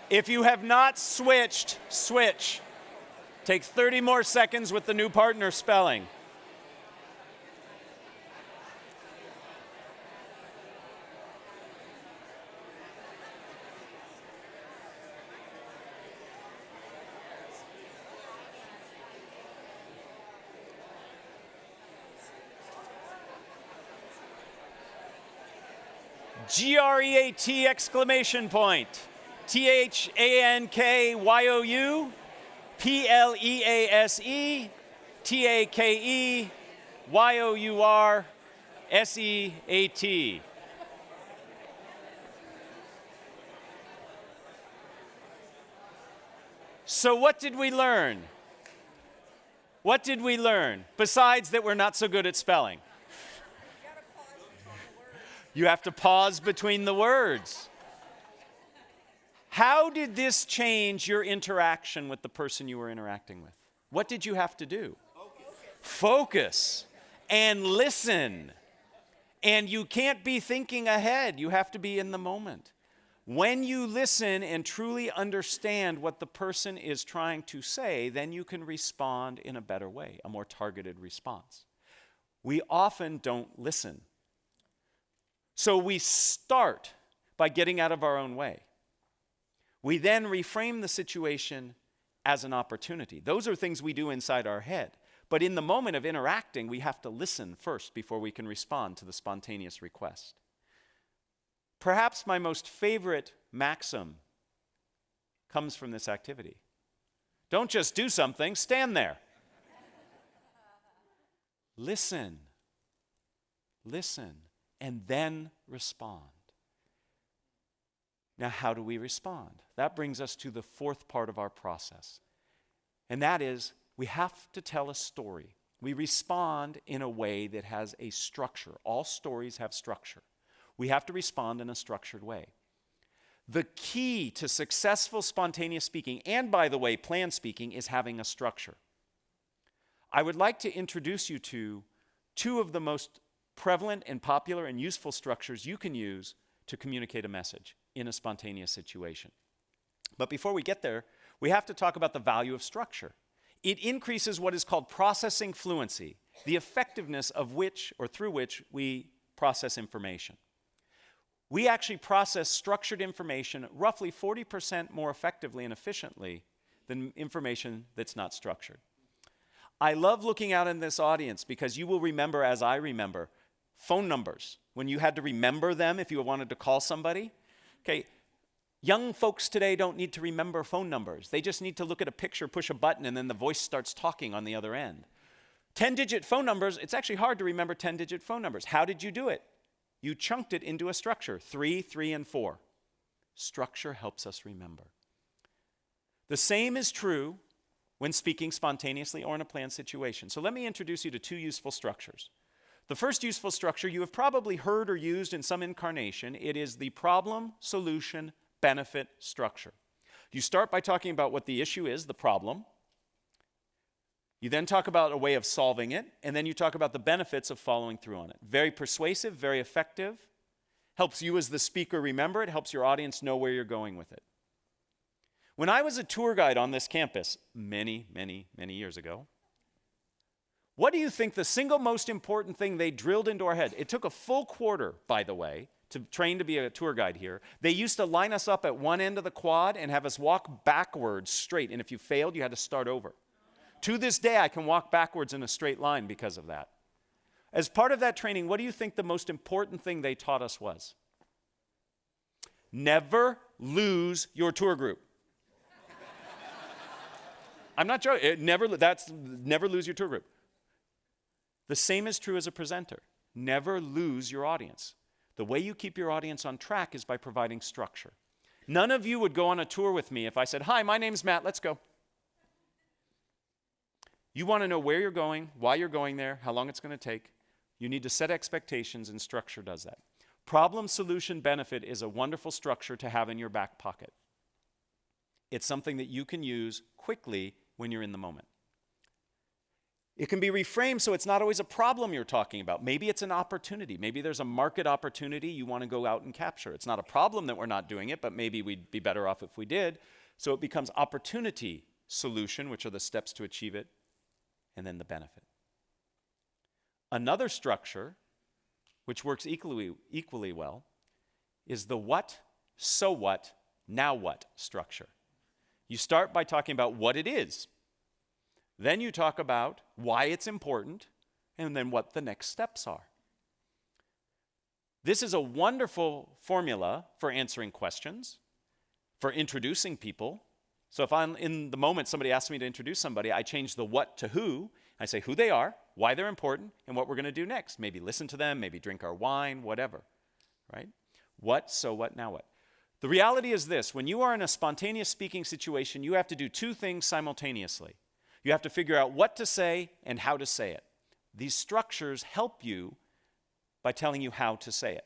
If you have not switched, switch. Take 30 more seconds with the new partner spelling. GREAT exclamation point. THANKYOU, PLEASE, TAKEYOURSEAT. So what did we learn? What did we learn? Besides that we're not so good at spelling. You have to pause between the words. How did this change your interaction with the person you were interacting with? What did you have to do? Focus and listen. And you can't be thinking ahead. You have to be in the moment. When you listen and truly understand what the person is trying to say, then you can respond in a better way, a more targeted response. We often don't listen. So we start by getting out of our own way. We then reframe the situation as an opportunity. Those are things we do inside our head. But in the moment of interacting, we have to listen first before we can respond to the spontaneous request. Perhaps my most favorite maxim comes from this activity. Don't just do something, stand there. Listen, and then respond. Now, how do we respond? That brings us to the fourth part of our process. And that is, we have to tell a story. We respond in a way that has a structure. All stories have structure. We have to respond in a structured way. The key to successful spontaneous speaking, and by the way, planned speaking, is having a structure. I would like to introduce you to two of the most prevalent and popular and useful structures you can use to communicate a message in a spontaneous situation. But before we get there, we have to talk about the value of structure. It increases what is called processing fluency, the effectiveness of which or through which we process information. We actually process structured information roughly 40% more effectively and efficiently than information that's not structured. I love looking out in this audience because you will remember, as I remember, phone numbers. When you had to remember them if you wanted to call somebody. Okay, young folks today don't need to remember phone numbers. They just need to look at a picture, push a button, and then the voice starts talking on the other end. 10-digit phone numbers, it's actually hard to remember 10-digit phone numbers. How did you do it? You chunked it into a structure, 3, 3, and 4. Structure helps us remember. The same is true when speaking spontaneously or in a planned situation. So let me introduce you to 2 useful structures. The first useful structure you have probably heard or used in some incarnation. It is the problem, solution, benefit structure. You start by talking about what the issue is, the problem. You then talk about a way of solving it, and then you talk about the benefits of following through on it. Very persuasive, very effective. Helps you as the speaker remember it, helps your audience know where you're going with it. When I was a tour guide on this campus many, many, many years ago, what do you think the single most important thing they drilled into our head? It took a full quarter, by the way, to train to be a tour guide here. They used to line us up at one end of the quad and have us walk backwards straight, and if you failed, you had to start over. To this day, I can walk backwards in a straight line because of that. As part of that training, what do you think the most important thing they taught us was? Never lose your tour group. I'm not joking. Never lose your tour group. The same is true as a presenter. Never lose your audience. The way you keep your audience on track is by providing structure. None of you would go on a tour with me if I said, "Hi, my name's Matt, let's go." You want to know where you're going, why you're going there, how long it's going to take. You need to set expectations, and structure does that. Problem, solution, benefit is a wonderful structure to have in your back pocket. It's something that you can use quickly when you're in the moment. It can be reframed so it's not always a problem you're talking about. Maybe it's an opportunity. Maybe there's a market opportunity you want to go out and capture. It's not a problem that we're not doing it, but maybe we'd be better off if we did. So it becomes opportunity, solution, which are the steps to achieve it, and then the benefit. Another structure, which works equally well, is the what, so what, now what structure. You start by talking about what it is. Then you talk about why it's important, and then what the next steps are. This is a wonderful formula for answering questions, for introducing people. So if I'm in the moment somebody asks me to introduce somebody, I change the what to who. I say who they are, why they're important, and what we're going to do next. Maybe listen to them, maybe drink our wine, whatever, right? What, so what, now what? The reality is this: when you are in a spontaneous speaking situation, you have to do 2 things simultaneously. You have to figure out what to say and how to say it. These structures help you by telling you how to say it.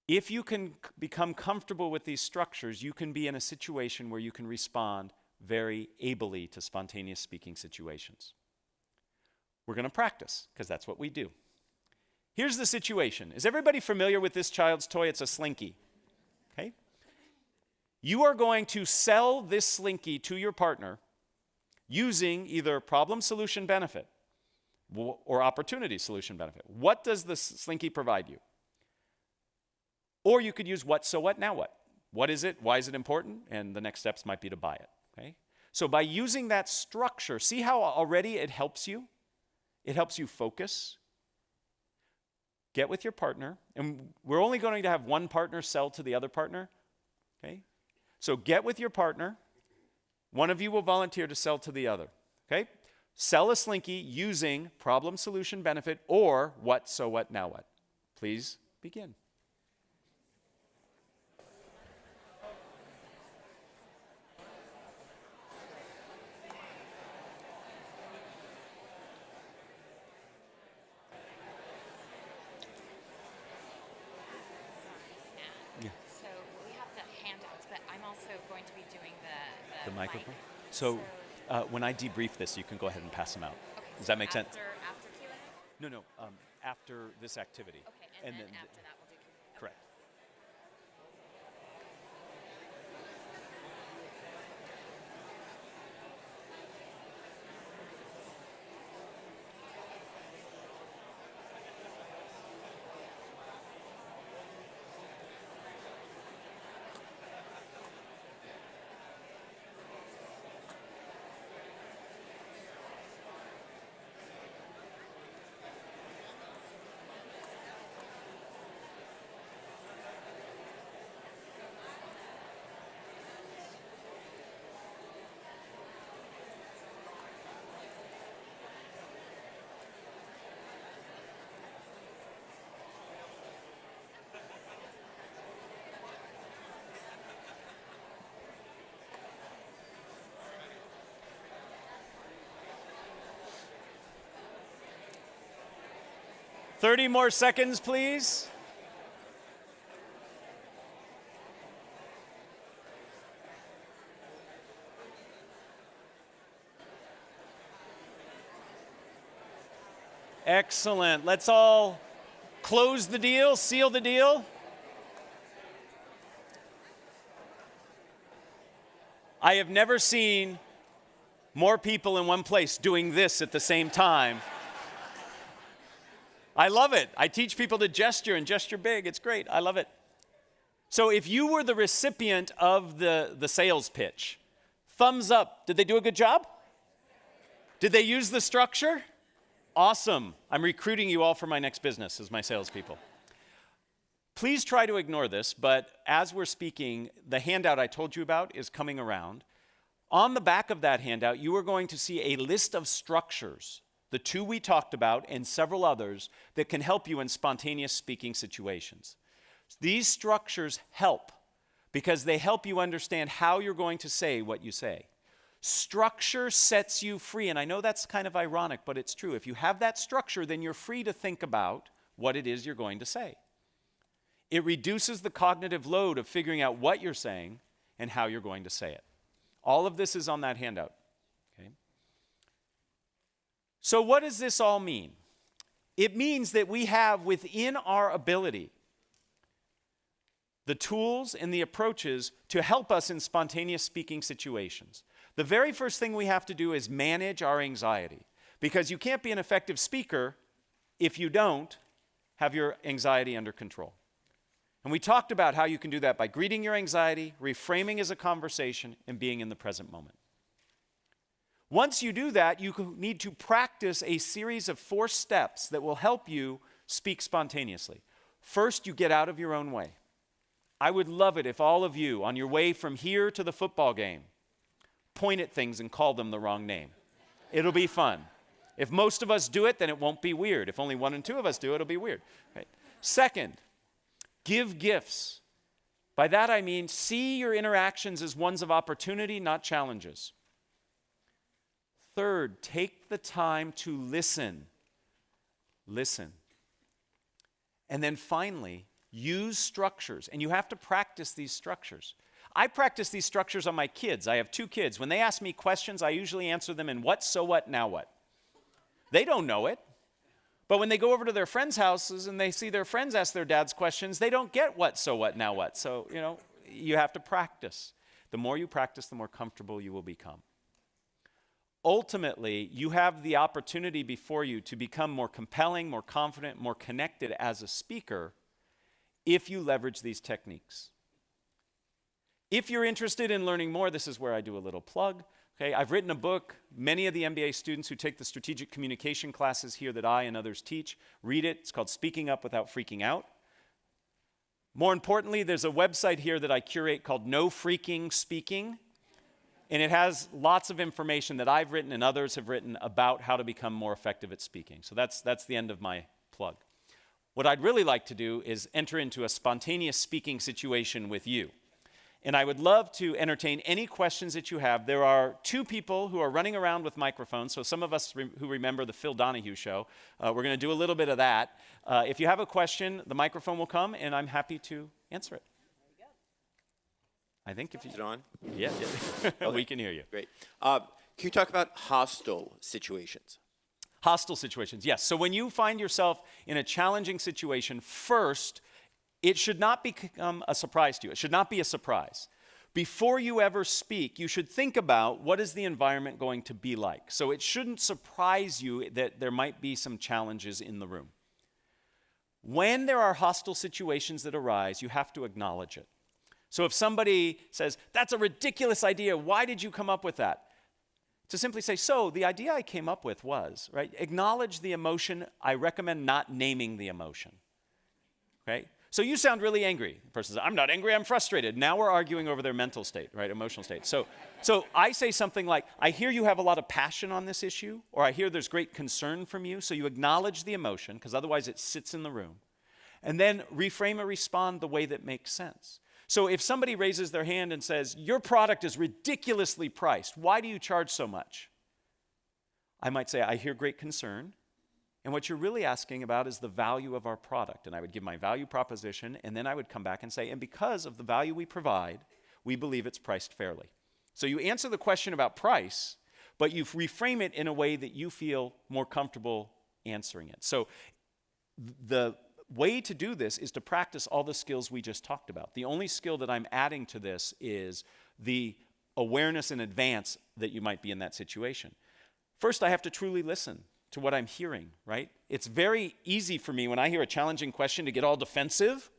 If you can become comfortable with these structures, you can be in a situation where you can respond very ably to spontaneous speaking situations. We're going to practice, because that's what we do. Here's the situation. Is everybody familiar with this child's toy? It's a Slinky. Okay? You are going to sell this Slinky to your partner using either problem, solution, benefit, or opportunity, solution, benefit. What does the Slinky provide you? Or you could use what, so what, now what? What is it? Why is it important? And the next steps might be to buy it. Okay? So by using that structure, see how already it helps you? It helps you focus. Get with your partner, and we're only going to have one partner sell to the other partner. Okay? So get with your partner. One of you will volunteer to sell to the other. Okay? Sell a Slinky using problem, solution, benefit, or what, so what, now what. Please begin. So we have the handouts, but I'm also going to be doing the Microphone? mic. So when I debrief this, you can go ahead and pass them out. Okay, Does so that make sense? After Q&A? No, after this activity. Okay, and then after that we'll do Q&A. Correct. 30 more seconds, please. Excellent. Let's all close the deal, seal the deal. I have never seen more people in one place doing this at the same time. I love it. I teach people to gesture and gesture big. It's great. I love it. So if you were the recipient of the sales pitch, thumbs up. Did they do a good job? Did they use the structure? Awesome. I'm recruiting you all for my next business as my salespeople. Please try to ignore this, but as we're speaking, the handout I told you about is coming around. On the back of that handout, you are going to see a list of structures, the two we talked about and several others, that can help you in spontaneous speaking situations. These structures help because they help you understand how you're going to say what you say. Structure sets you free, and I know that's kind of ironic, but it's true. If you have that structure, then you're free to think about what it is you're going to say. It reduces the cognitive load of figuring out what you're saying and how you're going to say it. All of this is on that handout. Okay? So what does this all mean? It means that we have within our ability the tools and the approaches to help us in spontaneous speaking situations. The very first thing we have to do is manage our anxiety, because you can't be an effective speaker if you don't have your anxiety under control. And we talked about how you can do that by greeting your anxiety, reframing as a conversation, and being in the present moment. Once you do that, you need to practice a series of 4 steps that will help you speak spontaneously. First, you get out of your own way. I would love it if all of you, on your way from here to the football game, point at things and call them the wrong name. It'll be fun. If most of us do it, then it won't be weird. If only 1 and 2 of us do it, it'll be weird. Right? Second, give gifts. By that I mean see your interactions as ones of opportunity, not challenges. Third, take the time to listen. Listen. And then finally, use structures. And you have to practice these structures. I practice these structures on my kids. I have 2 kids. When they ask me questions, I usually answer them in what, so what, now what. They don't know it. But when they go over to their friends' houses and they see their friends ask their dads questions, they don't get what, so what, now what. So, you have to practice. The more you practice, the more comfortable you will become. Ultimately, you have the opportunity before you to become more compelling, more confident, more connected as a speaker if you leverage these techniques. If you're interested in learning more, this is where I do a little plug. Okay, I've written a book. Many of the MBA students who take the strategic communication classes here that I and others teach read it. It's called Speaking Up Without Freaking Out. More importantly, there's a website here that I curate called No Freaking Speaking. And it has lots of information that I've written and others have written about how to become more effective at speaking. So that's the end of my plug. What I'd really like to do is enter into a spontaneous speaking situation with you. And I would love to entertain any questions that you have. There are 2 people who are running around with microphones. So some of us who remember the Phil Donahue show, we're going to do a little bit of that. If you have a question, the microphone will come, and I'm happy to answer it. I think if you... Is it on? Yeah. Okay. We can hear you. Great. Can you talk about hostile situations? Hostile situations, yes. So when you find yourself in a challenging situation, first, it should not become a surprise to you. It should not be a surprise. Before you ever speak, you should think about what is the environment going to be like. So it shouldn't surprise you that there might be some challenges in the room. When there are hostile situations that arise, you have to acknowledge it. So if somebody says, "That's a ridiculous idea, why did you come up with that?" To simply say, "So the idea I came up with was," right? Acknowledge the emotion. I recommend not naming the emotion, okay? So you sound really angry. The person says, "I'm not angry, I'm frustrated." Now we're arguing over their mental state, right? Emotional state. So I say something like, "I hear you have a lot of passion on this issue," or "I hear there's great concern from you." So you acknowledge the emotion, because otherwise it sits in the room. And then reframe or respond the way that makes sense. So if somebody raises their hand and says, "Your product is ridiculously priced. Why do you charge so much?" I might say, "I hear great concern. And what you're really asking about is the value of our product. And I would give my value proposition, and then I would come back and say, and because of the value we provide, we believe it's priced fairly. So you answer the question about price, but you reframe it in a way that you feel more comfortable answering it. So the way to do this is to practice all the skills we just talked about. The only skill that I'm adding to this is the awareness in advance that you might be in that situation. First, I have to truly listen to what I'm hearing, right? It's very easy for me when I hear a challenging question to get all defensive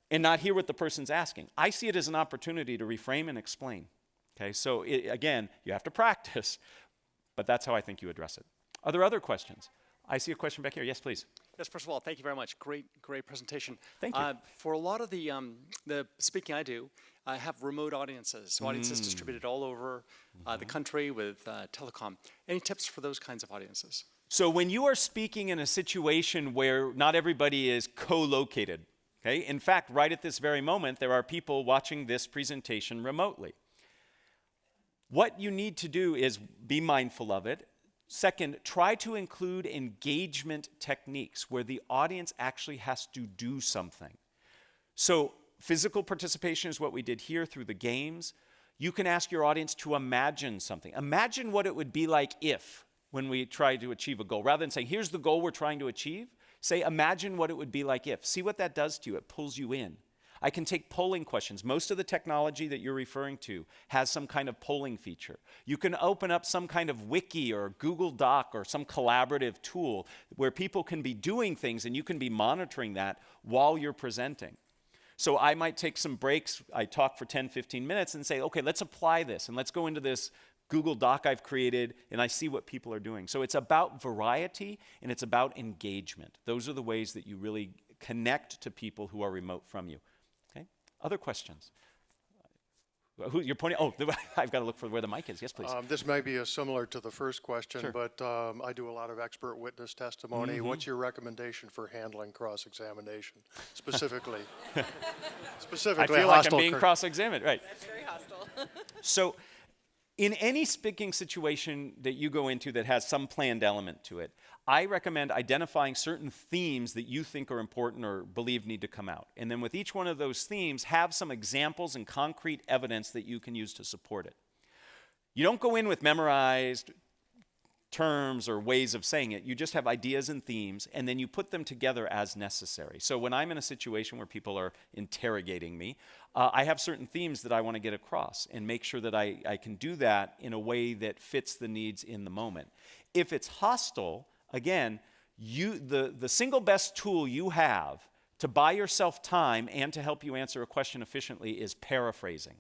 and not hear what the person's asking. I see it as an opportunity to reframe and explain. Okay, so again, you have to practice, but that's how I think you address it. Are there other questions? I see a question back here. Yes, please. Yes, first of all, thank you very much. Great presentation. Thank you. For a lot of the speaking I do, I have remote audiences, so audiences distributed all over the country with telecom. Any tips for those kinds of audiences? So when you are speaking in a situation where not everybody is co-located, okay? In fact, right at this very moment, there are people watching this presentation remotely. What you need to do is be mindful of it. Second, try to include engagement techniques where the audience actually has to do something. So physical participation is what we did here through the games. You can ask your audience to imagine something. Imagine what it would be like if, when we try to achieve a goal. Rather than saying, here's the goal we're trying to achieve, say, imagine what it would be like if. See what that does to you. It pulls you in. I can take polling questions. Most of the technology that you're referring to has some kind of polling feature. You can open up some kind of wiki or Google Doc or some collaborative tool where people can be doing things and you can be monitoring that while you're presenting. So I might take some breaks. I talk for 10, 15 minutes and say, okay, let's apply this and let's go into this Google Doc I've created and I see what people are doing. So it's about variety and it's about engagement. Those are the ways that you really connect to people who are remote from you. Other questions? Who you're pointing? Oh, I've got to look for where the mic is. Yes, please. This may be similar to the first question, Sure. but I do a lot of expert witness testimony. What's your recommendation for handling cross-examination, specifically? I Specifically, feel like I'm hostile being cross-examined. Right. That's very hostile. So in any speaking situation that you go into that has some planned element to it, I recommend identifying certain themes that you think are important or believe need to come out. And then with each one of those themes, have some examples and concrete evidence that you can use to support it. You don't go in with memorized terms or ways of saying it. You just have ideas and themes, and then you put them together as necessary. So when I'm in a situation where people are interrogating me, I have certain themes that I want to get across and make sure that I can do that in a way that fits the needs in the moment. If it's hostile, again, the single best tool you have to buy yourself time and to help you answer a question efficiently is paraphrasing.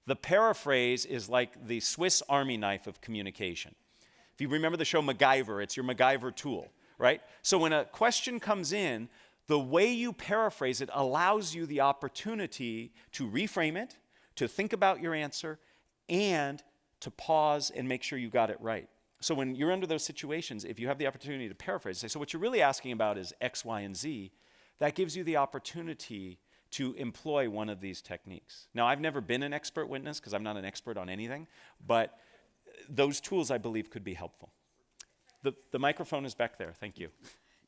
The paraphrase is like the Swiss Army knife of communication. If you remember the show MacGyver, it's your MacGyver tool, right? So when a question comes in, the way you paraphrase it allows you the opportunity to reframe it, to think about your answer, and to pause and make sure you got it right. So when you're under those situations, if you have the opportunity to paraphrase, say, so what you're really asking about is X, Y, and Z, that gives you the opportunity to employ one of these techniques. Now, I've never been an expert witness because I'm not an expert on anything, but those tools, I believe, could be helpful. The microphone is back there. Thank you.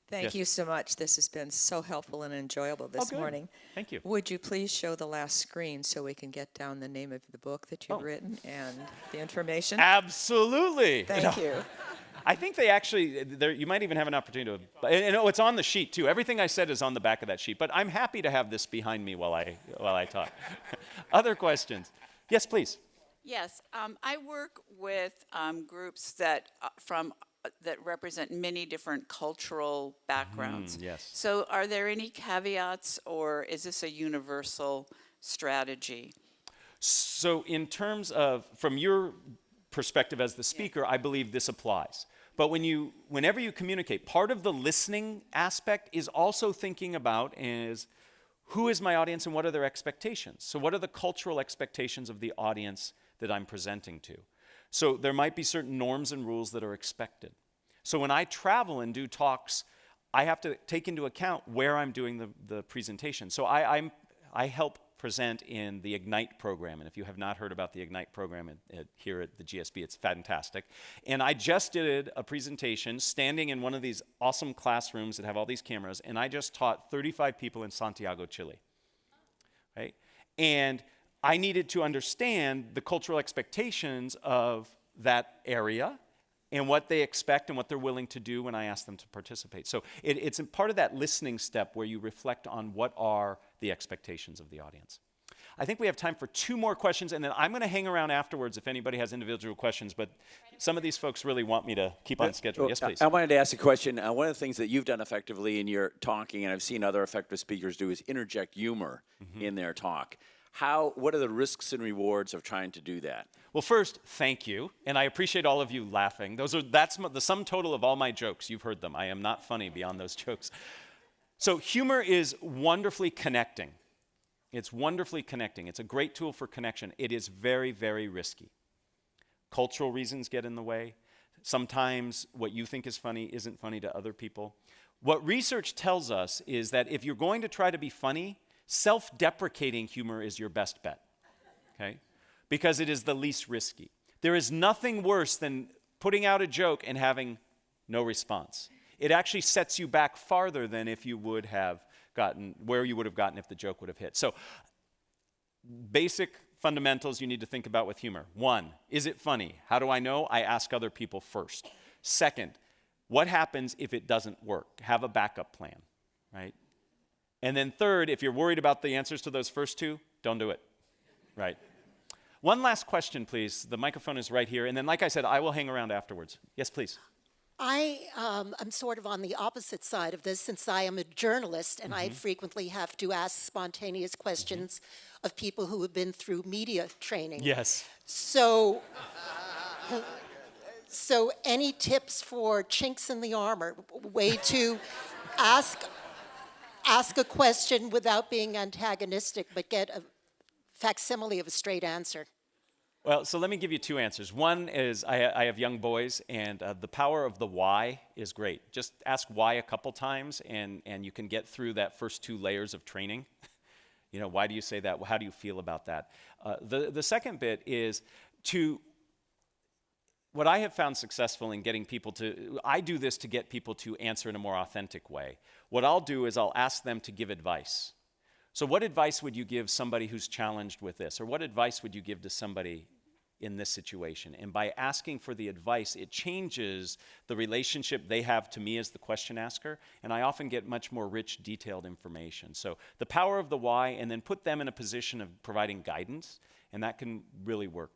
Thank Yes. you so much. This has been so helpful and enjoyable this good. morning. Thank you. Would you please show the last screen so we can get down the name of the book that you've written and the information? Absolutely. Thank you. I think they actually, you might even have an opportunity to, and it's on the sheet too. Everything I said is on the back of that sheet, but I'm happy to have this behind me while I talk. Other questions? Yes, please. Yes, I work with groups that that represent many different cultural backgrounds. Yes. So are there any caveats, or is this a universal strategy? So in terms of, from your perspective as the speaker, I believe this applies. But whenever you communicate, part of the listening aspect is also thinking about is who is my audience and what are their expectations? So what are the cultural expectations of the audience that I'm presenting to? So there might be certain norms and rules that are expected. So when I travel and do talks, I have to take into account where I'm doing the presentation. So I help present in the Ignite program. And if you have not heard about the Ignite program here at the GSB, it's fantastic. And I just did a presentation standing in one of these awesome classrooms that have all these cameras, and I just taught 35 people in Santiago, Chile. Right? And I needed to understand the cultural expectations of that area and what they expect and what they're willing to do when I ask them to participate. So it's a part of that listening step where you reflect on what are the expectations of the audience. I think we have time for 2 more questions, and then I'm going to hang around afterwards if anybody has individual questions, but some of these folks really want me to keep on schedule. Yes, please. I wanted to ask a question. One of the things that you've done effectively in your talking, and I've seen other effective speakers do, is interject humor in their talk. What are the risks and rewards of trying to do that? Well, first, thank you, and I appreciate all of you laughing. That's the sum total of all my jokes. You've heard them. I am not funny beyond those jokes. So humor is wonderfully connecting. It's wonderfully connecting. It's a great tool for connection. It is very, very risky. Cultural reasons get in the way. Sometimes what you think is funny isn't funny to other people. What research tells us is that if you're going to try to be funny, self-deprecating humor is your best bet, okay? Because it is the least risky. There is nothing worse than putting out a joke and having no response. It actually sets you back farther than if you would have gotten, where you would have gotten if the joke would have hit. So, basic fundamentals you need to think about with humor. 1, is it funny? How do I know? I ask other people first. 2nd, what happens if it doesn't work? Have a backup plan, right? And then 3rd, if you're worried about the answers to those first 2, don't do it, right? One last question, please. The microphone is right here. And then, like I said, I will hang around afterwards. Yes, please. I am sort of on the opposite side of this since I am a journalist and I frequently have to ask spontaneous questions of people who have been through media training. Yes. So any tips for chinks in the armor, way to ask a question without being antagonistic but get a facsimile of a straight answer? Well, so let me give you 2 answers. One is I have young boys, and the power of the why is great. Just ask why a couple times, and you can get through that first 2 layers of training. You know, why do you say that? How do you feel about that? The second bit is what I have found successful in getting people I do this to get people to answer in a more authentic way. What I'll do is I'll ask them to give advice. So what advice would you give somebody who's challenged with this? Or what advice would you give to somebody in this situation? And by asking for the advice, it changes the relationship they have to me as the question asker, and I often get much more rich, detailed information. So the power of the why, and then put them in a position of providing guidance, and that can really work.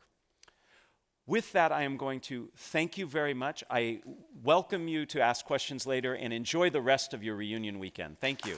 With that, I am going to thank you very much. I welcome you to ask questions later, and enjoy the rest of your reunion weekend. Thank you.